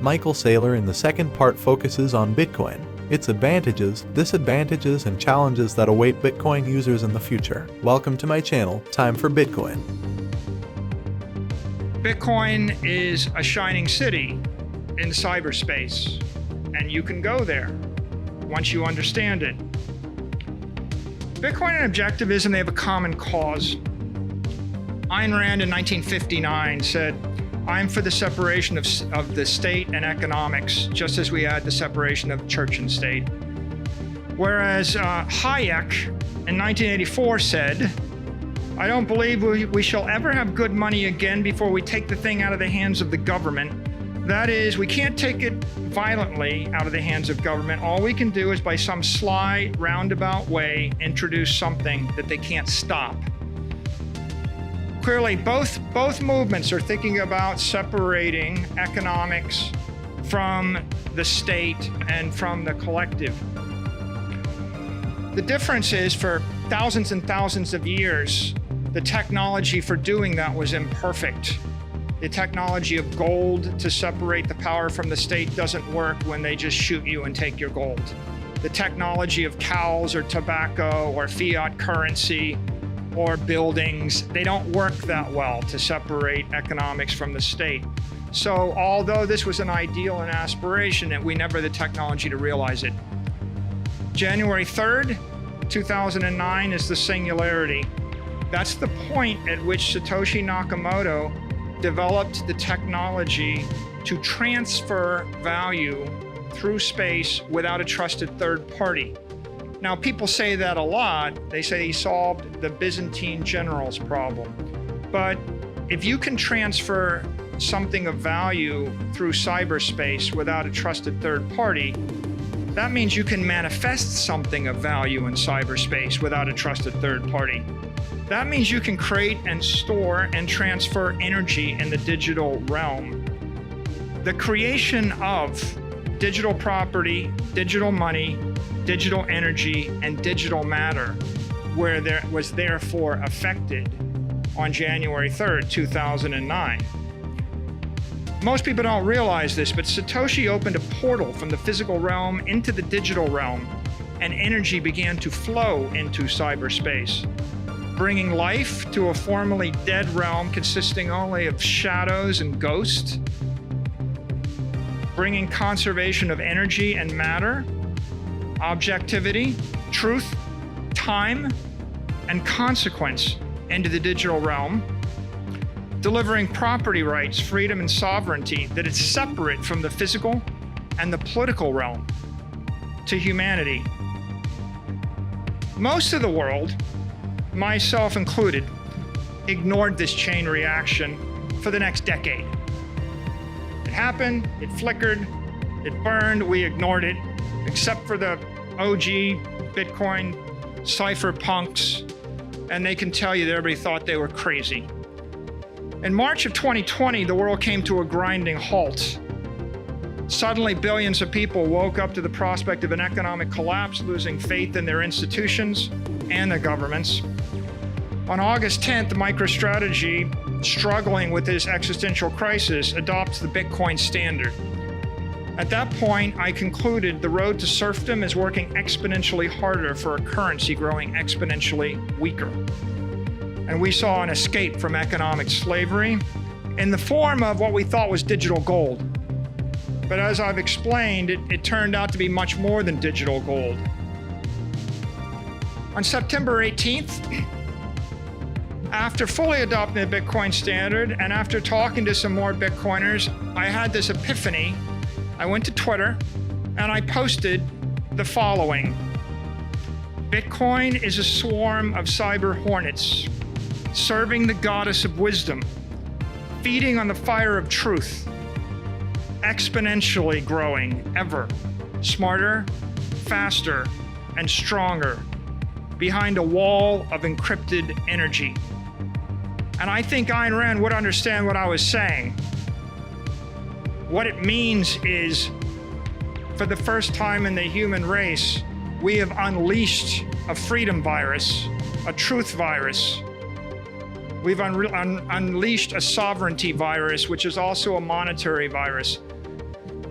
Michael Saylor in the second part focuses on Bitcoin, its advantages, disadvantages, and challenges that await Bitcoin users in the future. Welcome to my channel, Time for Bitcoin. Bitcoin is a shining city in cyberspace, and you can go there once you understand it. Bitcoin and objectivism, they have a common cause. Ayn Rand in 1959 said, "I'm for the separation of the state and economics, just as we had the separation of church and state." Whereas Hayek in 1984 said, "I don't believe we shall ever have good money again before we take the thing out of the hands of the government. That is, we can't take it violently out of the hands of government. All we can do is by some sly, roundabout way, introduce something that they can't stop." Clearly, both movements are thinking about separating economics from the state and from the collective. The difference is, for thousands and thousands of years, the technology for doing that was imperfect. The technology of gold to separate the power from the state doesn't work when they just shoot you and take your gold. The technology of cows or tobacco or fiat currency or buildings, they don't work that well to separate economics from the state. So although this was an ideal and aspiration, we never had the technology to realize it. January 3rd, 2009 is the singularity. That's the point at which Satoshi Nakamoto developed the technology to transfer value through space without a trusted third party. Now, people say that a lot. They say he solved the Byzantine generals problem. But if you can transfer something of value through cyberspace without a trusted third party, that means you can manifest something of value in cyberspace without a trusted third party. That means you can create and store and transfer energy in the digital realm. The creation of digital property, digital money, digital energy, and digital matter was therefore affected on January 3rd, 2009. Most people don't realize this, but Satoshi opened a portal from the physical realm into the digital realm, and energy began to flow into cyberspace, bringing life to a formerly dead realm consisting only of shadows and ghosts, bringing conservation of energy and matter, objectivity, truth, time, and consequence into the digital realm, delivering property rights, freedom, and sovereignty that is separate from the physical and the political realm to humanity. Most of the world, myself included, ignored this chain reaction for the next decade. It happened, it flickered, it burned, we ignored it, except for the OG Bitcoin cypherpunks, and they can tell you that everybody thought they were crazy. In March of 2020, the world came to a grinding halt. Suddenly, billions of people woke up to the prospect of an economic collapse, losing faith in their institutions and their governments. On August 10th, MicroStrategy, struggling with this existential crisis, adopts the Bitcoin standard. At that point, I concluded the road to serfdom is working exponentially harder for a currency growing exponentially weaker. And we saw an escape from economic slavery in the form of what we thought was digital gold. But as I've explained, it turned out to be much more than digital gold. On September 18th, after fully adopting the Bitcoin standard and after talking to some more Bitcoiners, I had this epiphany. I went to Twitter and I posted the following: Bitcoin is a swarm of cyber hornets, serving the goddess of wisdom, feeding on the fire of truth, exponentially growing ever smarter, faster, and stronger behind a wall of encrypted energy. And I think Ayn Rand would understand what I was saying. What it means is, for the first time in the human race, we have unleashed a freedom virus, a truth virus. We've unleashed a sovereignty virus, which is also a monetary virus.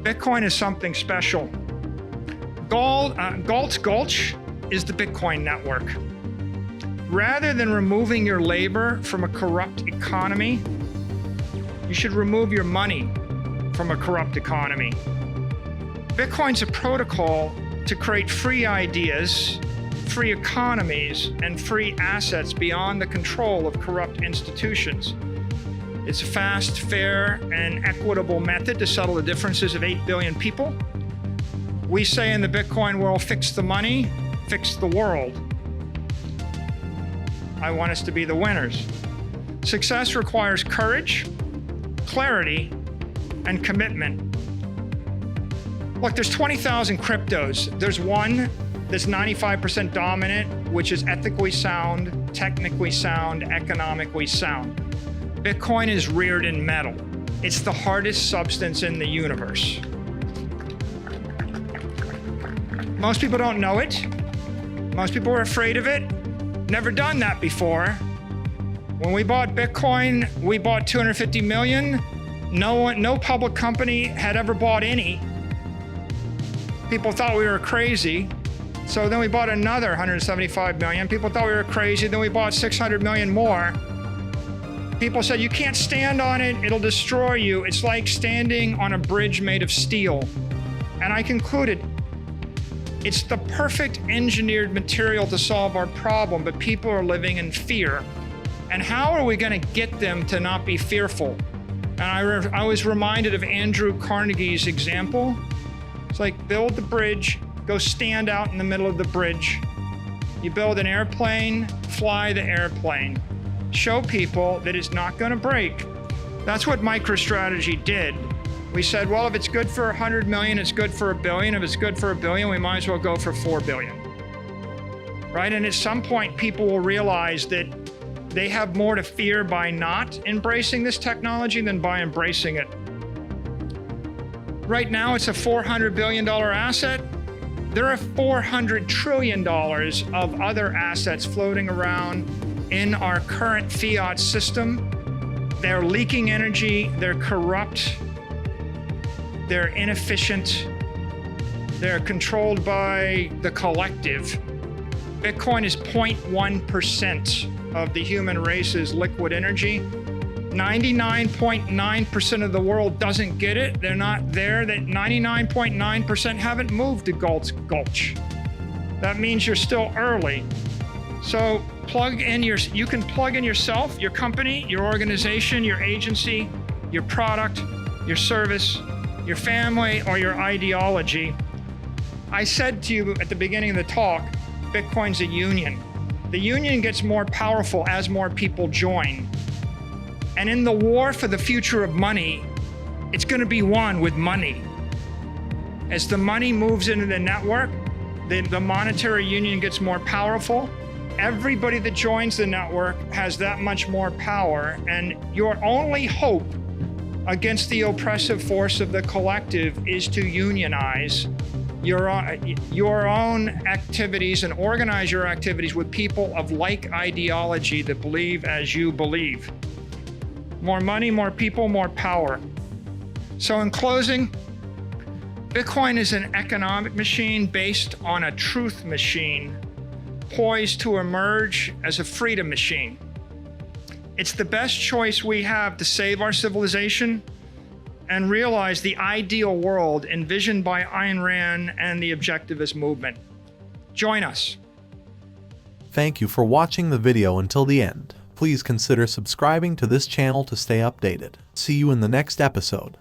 Bitcoin is something special. Galt's Gulch is the Bitcoin network. Rather than removing your labor from a corrupt economy, you should remove your money from a corrupt economy. Bitcoin's a protocol to create free ideas, free economies, and free assets beyond the control of corrupt institutions. It's a fast, fair, and equitable method to settle the differences of 8 billion people. We say in the Bitcoin world, fix the money, fix the world. I want us to be the winners. Success requires courage, clarity, and commitment. Look, there's 20,000 cryptos. There's one that's 95% dominant, which is ethically sound, technically sound, economically sound. Bitcoin is reared in metal. It's the hardest substance in the universe. Most people don't know it. Most people are afraid of it. Never done that before. When we bought Bitcoin, we bought 250 million. No public company had ever bought any. People thought we were crazy. So then we bought another 175 million. People thought we were crazy. Then we bought 600 million more. People said, you can't stand on it. It'll destroy you. It's like standing on a bridge made of steel. And I concluded, it's the perfect engineered material to solve our problem, but people are living in fear. And how are we going to get them to not be fearful? And I was reminded of Andrew Carnegie's example. It's like, build the bridge, go stand out in the middle of the bridge. You build an airplane, fly the airplane. Show people that it's not going to break. That's what MicroStrategy did. We said, well, if it's good for 100 million, it's good for $1 billion. If it's good for $1 billion, we might as well go for 4 billion. Right? And at some point, people will realize that they have more to fear by not embracing this technology than by embracing it. Right now, it's a $400 billion asset. There are $400 trillion of other assets floating around in our current fiat system. They're leaking energy, they're corrupt, they're inefficient, they're controlled by the collective. Bitcoin is 0.1% of the human race's liquid energy. 99.9% of the world doesn't get it. They're not there. That 99.9% haven't moved to Galt's Gulch. That means you're still early. So you can plug in yourself, your company, your organization, your agency, your product, your service, your family, or your ideology. I said to you at the beginning of the talk, Bitcoin's a union. The union gets more powerful as more people join. And in the war for the future of money, it's going to be won with money. As the money moves into the network, the monetary union gets more powerful. Everybody that joins the network has that much more power, and your only hope against the oppressive force of the collective is to unionize your own activities and organize your activities with people of like ideology that believe as you believe. More money, more people, more power. So in closing, Bitcoin is an economic machine based on a truth machine, poised to emerge as a freedom machine. It's the best choice we have to save our civilization and realize the ideal world envisioned by Ayn Rand and the objectivist movement. Join us. Thank you for watching the video until the end. Please consider subscribing to this channel to stay updated. See you in the next episode.